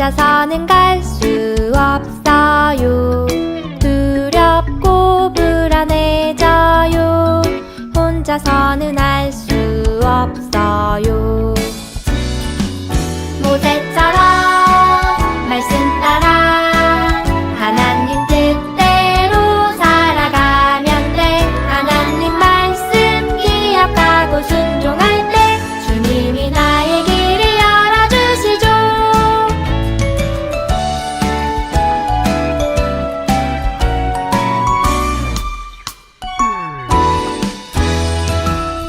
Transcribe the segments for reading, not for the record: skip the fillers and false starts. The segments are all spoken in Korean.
혼자서는 갈 수 없어요. 두렵고 불안해져요. 혼자서는 할 수 없어요. 모세처럼 말씀 따라 하나님 뜻대로 살아가면 돼. 하나님 말씀 기억하고 순종할 때 주님이 나의 길을 열어주시죠.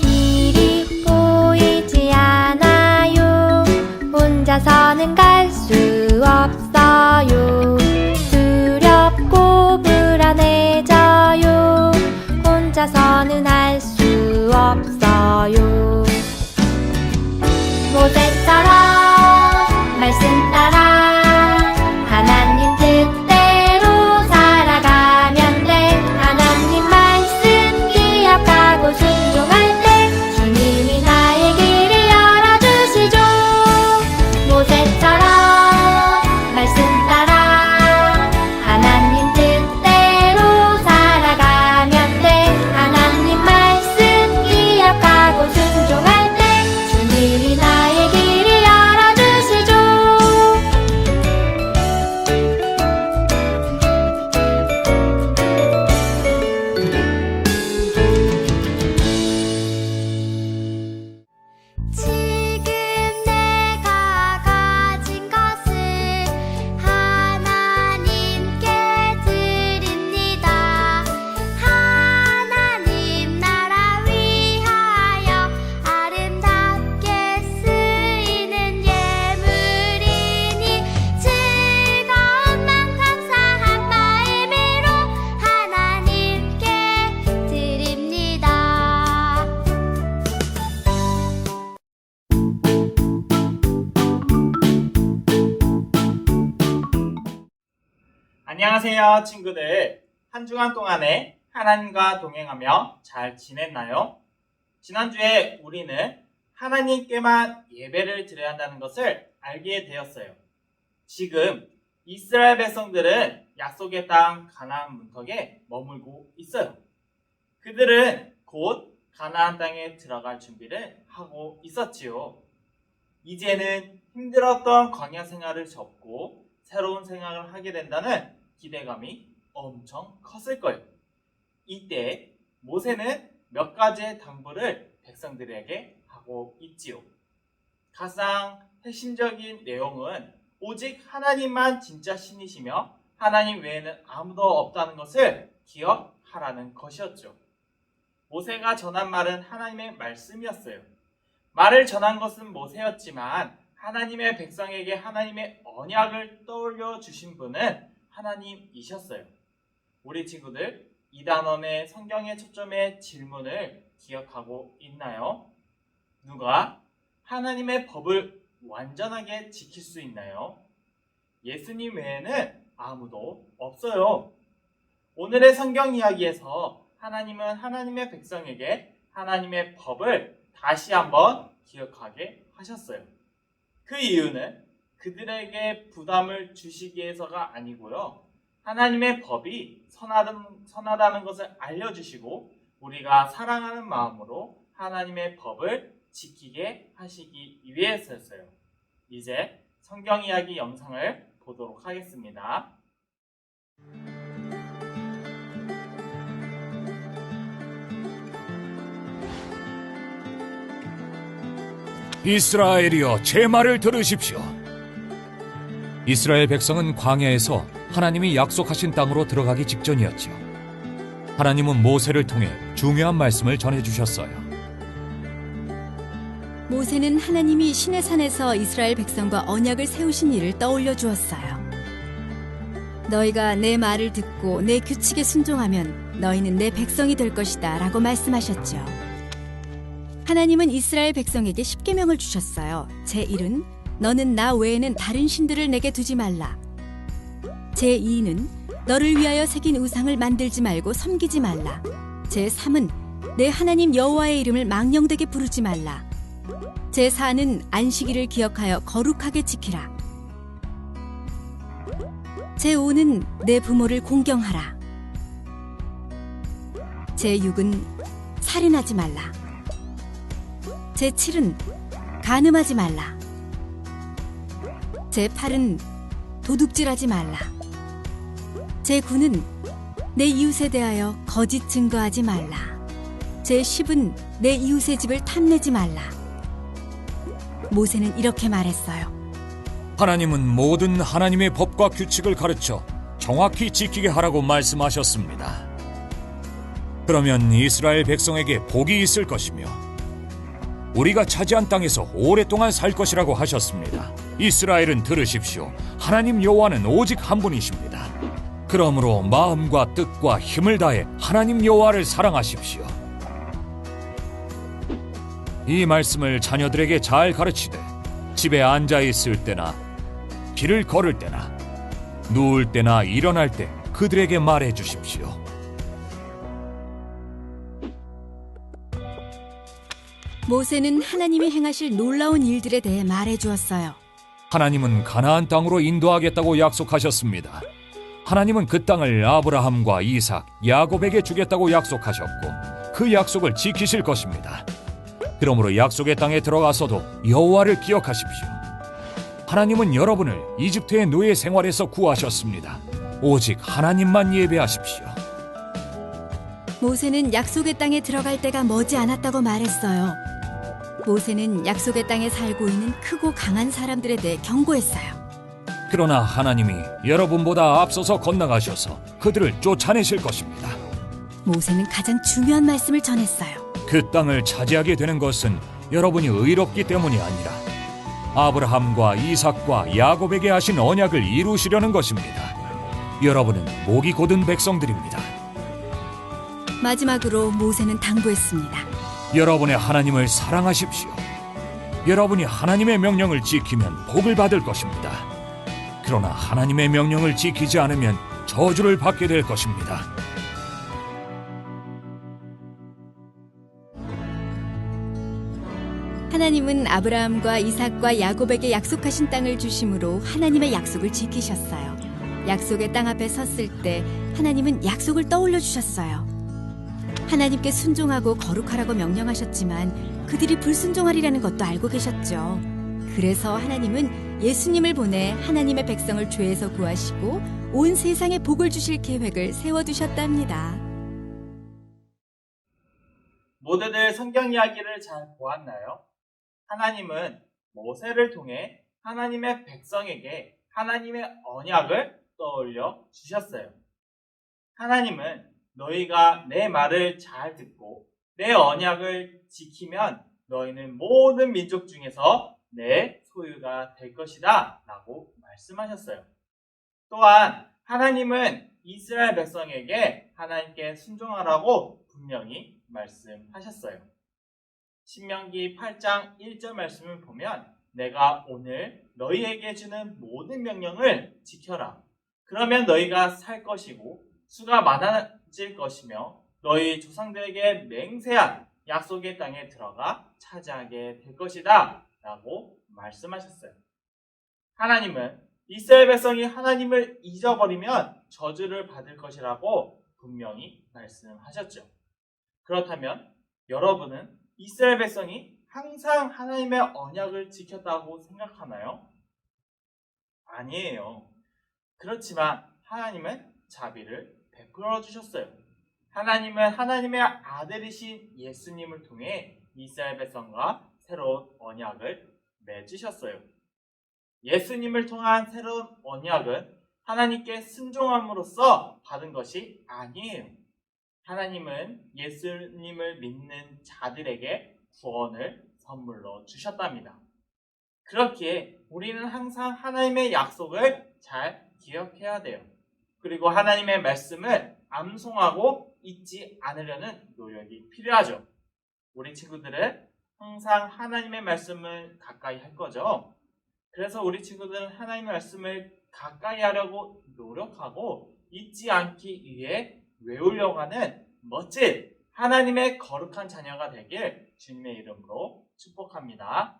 길이 보이지 않아요. 혼자서는 갈 수 없어요. 두렵고 불안해져요. 혼자서는 할 수 없어요. 모세처럼 말씀 따라 하나님 뜻대로 살아가면 돼. 하나님 말씀 기억하고 순종할 때 주님이 나의 길을 열어주시죠. 모세처럼 말씀 따라 하나님 뜻대로 살아가면 돼. 하나님 말씀 기억하고 순종할 때 주님이 나의 길을 열어주시죠. 지금 내가 가진 것을 하나님께 드립니다. 하나님 나라 위하여 아름답게 쓰이는 예물이니 즐거운 맘 감사한 마음으로 하나님께 드립니다. 안녕하세요, 친구들. 한 주간 동안에 하나님과 동행하며 잘 지냈나요? 지난주에 우리는 하나님께만 예배를 드려야 한다는 것을 알게 되었어요. 지금 이스라엘 백성들은 약속의 땅 가나안 문턱에 머물고 있어요. 그들은 곧 가나안 땅에 들어갈 준비를 하고 있었지요. 이제는 힘들었던 광야 생활을 접고 새로운 생활을 하게 된다는 기대감이 엄청 컸을 거예요. 이때 모세는 몇 가지의 당부를 백성들에게 하고 있지요. 가장 핵심적인 내용은 오직 하나님만 진짜 신이시며 하나님 외에는 아무도 없다는 것을 기억하라는 것이었죠. 모세가 전한 말은 하나님의 말씀이었어요. 말을 전한 것은 모세였지만 하나님의 백성에게 하나님의 언약을 떠올려 주신 분은 하나님이셨어요. 우리 친구들, 이 단원의 성경의 초점의 질문을 기억하고 있나요? 누가 하나님의 법을 완전하게 지킬 수 있나요? 예수님 외에는 아무도 없어요. 오늘의 성경 이야기에서 하나님은 하나님의 백성에게 하나님의 법을 다시 한번 기억하게 하셨어요. 그 이유는 그들에게 부담을 주시기 위해서가 아니고요. 하나님의 법이 선하다는 것을 알려주시고 우리가 사랑하는 마음으로 하나님의 법을 지키게 하시기 위해서였어요. 이제 성경 이야기 영상을 보도록 하겠습니다. 이스라엘이여, 제 말을 들으십시오. 이스라엘 백성은 광야에서 하나님이 약속하신 땅으로 들어가기 직전이었죠. 하나님은 모세를 통해 중요한 말씀을 전해주셨어요. 모세는 하나님이 시내산에서 이스라엘 백성과 언약을 세우신 일을 떠올려 주었어요. 너희가 내 말을 듣고 내 규칙에 순종하면 너희는 내 백성이 될 것이다 라고 말씀하셨죠. 하나님은 이스라엘 백성에게 십계명을 주셨어요. 제1은 너는 나 외에는 다른 신들을 내게 두지 말라. 제2는 너를 위하여 새긴 우상을 만들지 말고 섬기지 말라. 제3은 내 하나님 여호와의 이름을 망령되게 부르지 말라. 제4는 안식일을 기억하여 거룩하게 지키라. 제5는 내 부모를 공경하라. 제6은 살인하지 말라. 제7은 간음하지 말라. 제8은 도둑질하지 말라. 제9는 내 이웃에 대하여 거짓 증거하지 말라. 제10은 내 이웃의 집을 탐내지 말라. 모세는 이렇게 말했어요. 하나님은 모든 하나님의 법과 규칙을 가르쳐 정확히 지키게 하라고 말씀하셨습니다. 그러면 이스라엘 백성에게 복이 있을 것이며 우리가 차지한 땅에서 오랫동안 살 것이라고 하셨습니다. 이스라엘은 들으십시오. 하나님 여호와는 오직 한 분이십니다. 그러므로 마음과 뜻과 힘을 다해 하나님 여호와를 사랑하십시오. 이 말씀을 자녀들에게 잘 가르치되 집에 앉아 있을 때나 길을 걸을 때나 누울 때나 일어날 때 그들에게 말해 주십시오. 모세는 하나님이 행하실 놀라운 일들에 대해 말해 주었어요. 하나님은 가나안 땅으로 인도하겠다고 약속하셨습니다. 하나님은 그 땅을 아브라함과 이삭, 야곱에게 주겠다고 약속하셨고 그 약속을 지키실 것입니다. 그러므로 약속의 땅에 들어가서도 여호와를 기억하십시오. 하나님은 여러분을 이집트의 노예 생활에서 구하셨습니다. 오직 하나님만 예배하십시오. 모세는 약속의 땅에 들어갈 때가 머지 않았다고 말했어요. 모세는 약속의 땅에 살고 있는 크고 강한 사람들에 대해 경고했어요. 그러나 하나님이 여러분보다 앞서서 건너가셔서 그들을 쫓아내실 것입니다. 모세는 가장 중요한 말씀을 전했어요. 그 땅을 차지하게 되는 것은 여러분이 의롭기 때문이 아니라 아브라함과 이삭과 야곱에게 하신 언약을 이루시려는 것입니다. 여러분은 목이 곧은 백성들입니다. 마지막으로 모세는 당부했습니다. 여러분의 하나님을 사랑하십시오. 여러분이 하나님의 명령을 지키면 복을 받을 것입니다. 그러나 하나님의 명령을 지키지 않으면 저주를 받게 될 것입니다. 하나님은 아브라함과 이삭과 야곱에게 약속하신 땅을 주심으로 하나님의 약속을 지키셨어요. 약속의 땅 앞에 섰을 때 하나님은 약속을 떠올려 주셨어요. 하나님께 순종하고 거룩하라고 명령하셨지만 그들이 불순종하리라는 것도 알고 계셨죠. 그래서 하나님은 예수님을 보내 하나님의 백성을 죄에서 구하시고 온 세상에 복을 주실 계획을 세워두셨답니다. 모두들 성경 이야기를 잘 보았나요? 하나님은 모세를 통해 하나님의 백성에게 하나님의 언약을 떠올려 주셨어요. 하나님은 너희가 내 말을 잘 듣고 내 언약을 지키면 너희는 모든 민족 중에서 내 소유가 될 것이다 라고 말씀하셨어요. 또한 하나님은 이스라엘 백성에게 하나님께 순종하라고 분명히 말씀하셨어요. 신명기 8장 1절 말씀을 보면 내가 오늘 너희에게 주는 모든 명령을 지켜라. 그러면 너희가 살 것이고 수가 많아질 것이며 너희 조상들에게 맹세한 약속의 땅에 들어가 차지하게 될 것이다 라고 말씀하셨어요. 하나님은 이스라엘 백성이 하나님을 잊어버리면 저주를 받을 것이라고 분명히 말씀하셨죠. 그렇다면 여러분은 이스라엘 백성이 항상 하나님의 언약을 지켰다고 생각하나요? 아니에요. 그렇지만 하나님은 자비를 베풀어 주셨어요. 하나님은 하나님의 아들이신 예수님을 통해 이스라엘 백성과 새로운 언약을 맺으셨어요. 예수님을 통한 새로운 언약은 하나님께 순종함으로써 받은 것이 아니에요. 하나님은 예수님을 믿는 자들에게 구원을 선물로 주셨답니다. 그렇기에 우리는 항상 하나님의 약속을 잘 기억해야 돼요. 그리고 하나님의 말씀을 암송하고 잊지 않으려는 노력이 필요하죠. 우리 친구들은 항상 하나님의 말씀을 가까이 할 거죠. 그래서 우리 친구들은 하나님의 말씀을 가까이 하려고 노력하고 잊지 않기 위해 외우려고 하는 멋진 하나님의 거룩한 자녀가 되길 주님의 이름으로 축복합니다.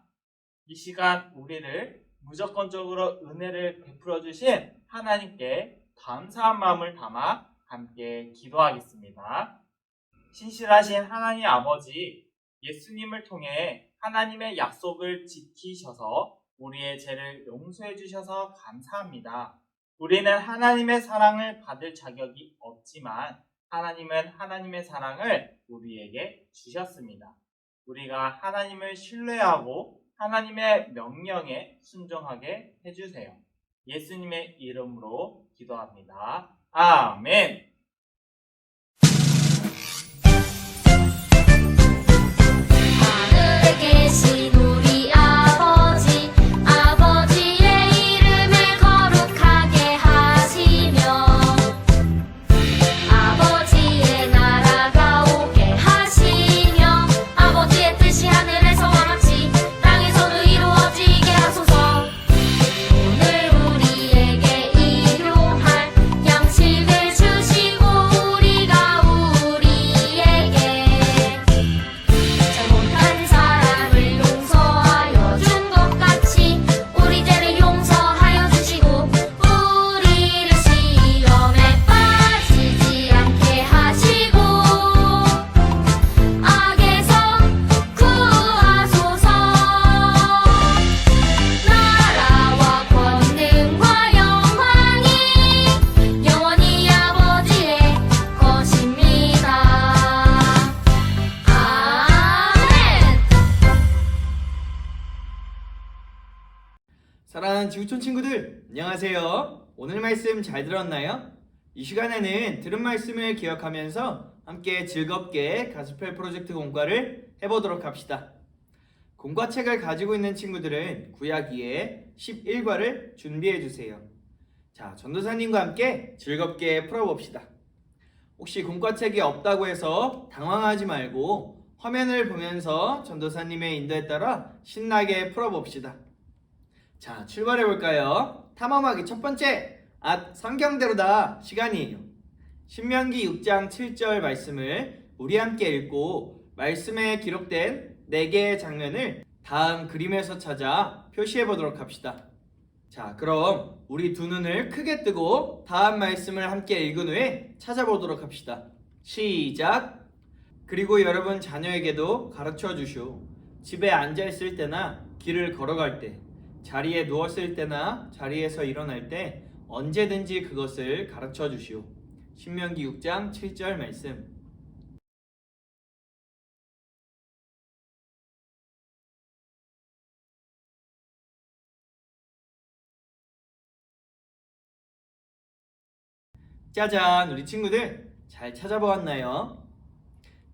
이 시간 우리를 무조건적으로 은혜를 베풀어 주신 하나님께 감사한 마음을 담아 함께 기도하겠습니다. 신실하신 하나님 아버지, 예수님을 통해 하나님의 약속을 지키셔서 우리의 죄를 용서해 주셔서 감사합니다. 우리는 하나님의 사랑을 받을 자격이 없지만 하나님은 하나님의 사랑을 우리에게 주셨습니다. 우리가 하나님을 신뢰하고 하나님의 명령에 순종하게 해주세요. 예수님의 이름으로 기도합니다. 아멘. 하늘에 계신 우리 아버지, 아버지의 이름을 거룩하게 하시며 아버지의 나라가 오게 하시며 아버지의 뜻이 하늘에서와 같이 땅에서도 이루어지게 하소서. 오늘 우리에게 일용할 양식을 주시고 우리가 우리에게 잘못한 사람을 용서하여 준 것 같이 우리 죄를 용서하여 주시고 우리를 시험에 빠지지 않게 하시고 악에서 구하소서. 나라와 권능과 영광이 영원히 아버지의 것입니다. 아멘. 사랑하는 지구촌 친구들, 안녕하세요. 오늘 말씀 잘 들었나요? 이 시간에는 들은 말씀을 기억하면서 함께 즐겁게 가스펠 프로젝트 공과를 해보도록 합시다. 공과책을 가지고 있는 친구들은 구약 2의 11과를 준비해주세요. 자, 전도사님과 함께 즐겁게 풀어봅시다. 혹시 공과책이 없다고 해서 당황하지 말고 화면을 보면서 전도사님의 인도에 따라 신나게 풀어봅시다. 자, 출발해볼까요? 탐험하기 첫 번째, 성경대로다 시간이에요. 신명기 6장 7절 말씀을 우리 함께 읽고 말씀에 기록된 4개의 장면을 다음 그림에서 찾아 표시해보도록 합시다. 자, 그럼 우리 두 눈을 크게 뜨고 다음 말씀을 함께 읽은 후에 찾아보도록 합시다. 시작! 그리고 여러분 자녀에게도 가르쳐 주시오. 집에 앉아있을 때나 길을 걸어갈 때, 자리에 누웠을 때나 자리에서 일어날 때 언제든지 그것을 가르쳐 주시오. 신명기 6장 7절 말씀. 짜잔, 우리 친구들 잘 찾아보았나요?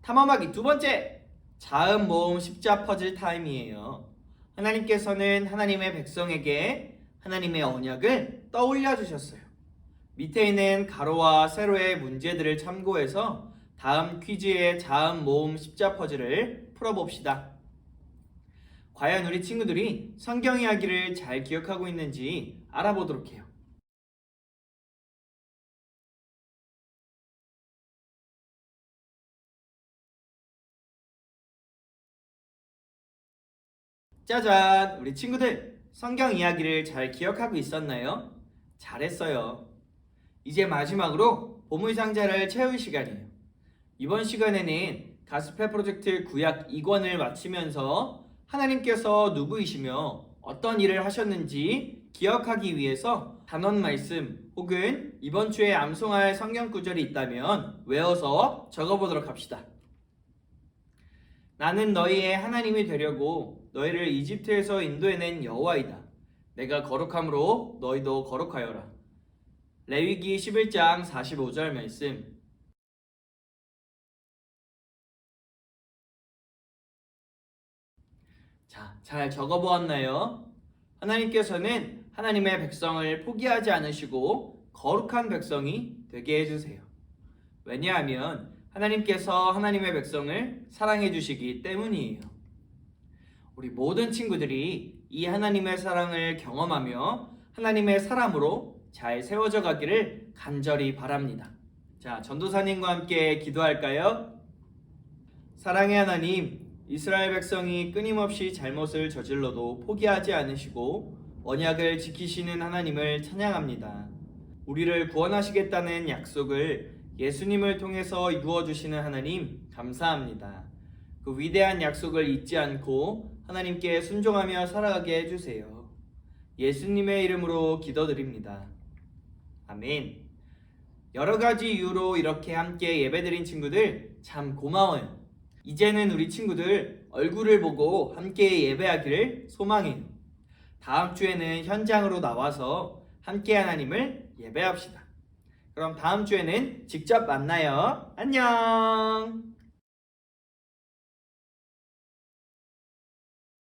탐험하기 두 번째, 자음 모음 십자 퍼즐 타임이에요. 하나님께서는 하나님의 백성에게 하나님의 언약을 떠올려 주셨어요. 밑에 있는 가로와 세로의 문제들을 참고해서 다음 퀴즈의 자음 모음 십자 퍼즐을 풀어봅시다. 과연 우리 친구들이 성경 이야기를 잘 기억하고 있는지 알아보도록 해요. 짜잔! 우리 친구들 성경 이야기를 잘 기억하고 있었나요? 잘했어요. 이제 마지막으로 보물상자를 채울 시간이에요. 이번 시간에는 가스펠 프로젝트 구약 2권을 마치면서 하나님께서 누구이시며 어떤 일을 하셨는지 기억하기 위해서 단원 말씀 혹은 이번 주에 암송할 성경 구절이 있다면 외워서 적어보도록 합시다. 나는 너희의 하나님이 되려고 너희를 이집트에서 인도해낸 여호와이다. 내가 거룩함으로 너희도 거룩하여라. 레위기 11장 45절 말씀. 자, 잘 적어보았나요? 하나님께서는 하나님의 백성을 포기하지 않으시고 거룩한 백성이 되게 해주세요. 왜냐하면 하나님께서 하나님의 백성을 사랑해 주시기 때문이에요. 우리 모든 친구들이 이 하나님의 사랑을 경험하며 하나님의 사람으로 잘 세워져 가기를 간절히 바랍니다. 자, 전도사님과 함께 기도할까요? 사랑의 하나님, 이스라엘 백성이 끊임없이 잘못을 저질러도 포기하지 않으시고 언약을 지키시는 하나님을 찬양합니다. 우리를 구원하시겠다는 약속을 예수님을 통해서 이루어 주시는 하나님 감사합니다. 그 위대한 약속을 잊지 않고 하나님께 순종하며 살아가게 해주세요. 예수님의 이름으로 기도드립니다. 아멘. 여러 가지 이유로 이렇게 함께 예배드린 친구들 참 고마워요. 이제는 우리 친구들 얼굴을 보고 함께 예배하기를 소망해요. 다음 주에는 현장으로 나와서 함께 하나님을 예배합시다. 그럼 다음 주에는 직접 만나요. 안녕!